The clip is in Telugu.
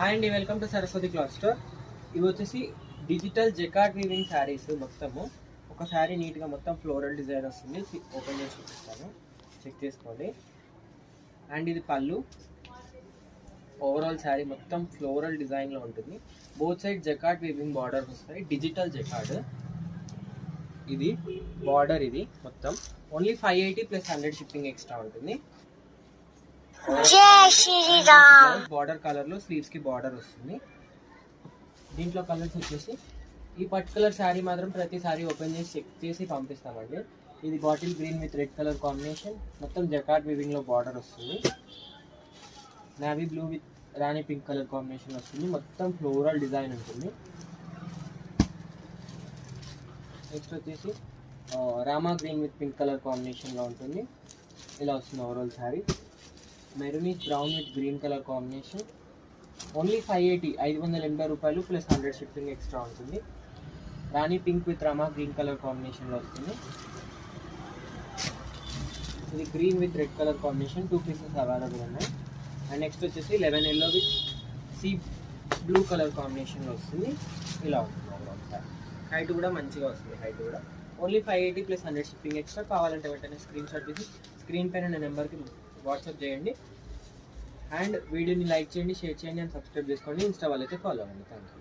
హాయ్ అండి, welcome to Saraswati cloth store. ఇవి వచ్చేసి డిజిటల్ జెకార్డ్ వీవింగ్ శారీస్. మొత్తము ఒక శారీ నీట్గా మొత్తం ఫ్లోరల్ డిజైన్ వస్తుంది. ఓపెన్ చేసి చూపిస్తాను, చెక్ చేసుకోండి. అండ్ ఇది పళ్ళు. ఓవరాల్ శారీ మొత్తం ఫ్లోరల్ డిజైన్లో ఉంటుంది. Both side jacquard weaving border వస్తాయి. Digital jacquard. ఇది బార్డర్. ఇది మొత్తం ఓన్లీ 580 ప్లస్ 100 షిప్పింగ్ ఎక్స్ట్రా ఉంటుంది. బార్డర్ కలర్ లో స్లీవ్స్ కి బార్డర్ వస్తుంది. దీంట్లో కలర్స్ వచ్చేసి ఈ పర్టికులర్ శారీ మాత్రం ప్రతిసారి ఓపెన్ చేసి చెక్ చేసి పంపిస్తామండి. ఇది bottle green with red colour combination. మొత్తం జకార్డ్ వీవింగ్ లో బార్డర్ వస్తుంది. నావీ బ్లూ విత్ రాణి పింక్ కలర్ కాంబినేషన్ వస్తుంది. మొత్తం ఫ్లోరల్ డిజైన్ ఉంటుంది. నెక్స్ట్ వచ్చేసి రామా green with pink colour combination లో ఉంటుంది. ఇలా వస్తుంది overall sari. Maroonish brown with green colour combination. Only 580 రూపాయలు ప్లస్ 100 షిప్పింగ్ ఎక్స్ట్రా ఉంటుంది. రాణి పింక్ విత్ రమా గ్రీన్ కలర్ కాంబినేషన్లో వస్తుంది. ఇది green with red colour combination. 2 pieces available ఉన్నాయి. అండ్ నెక్స్ట్ వచ్చేసి lemon yellow with sea blue colour కాంబినేషన్లో వస్తుంది. ఇలా ఉంటుంది. హైట్ కూడా మంచిగా వస్తుంది. హైట్ కూడా ఓన్లీ 580 ప్లస్ 100 షిప్పింగ్ ఎక్స్ట్రా. కావాలంటే వెంటనే స్క్రీన్ షాట్ తీసి స్క్రీన్ పైన నెంబర్కి వాట్సాప్ చేయండి. అండ్ వీడియోని లైక్ చేయండి, షేర్ చేయండి అండ్ సబ్స్క్రైబ్ చేసుకోండి. ఇన్స్టా వాళ్ళైతే ఫాలో అవ్వండి. Thank you.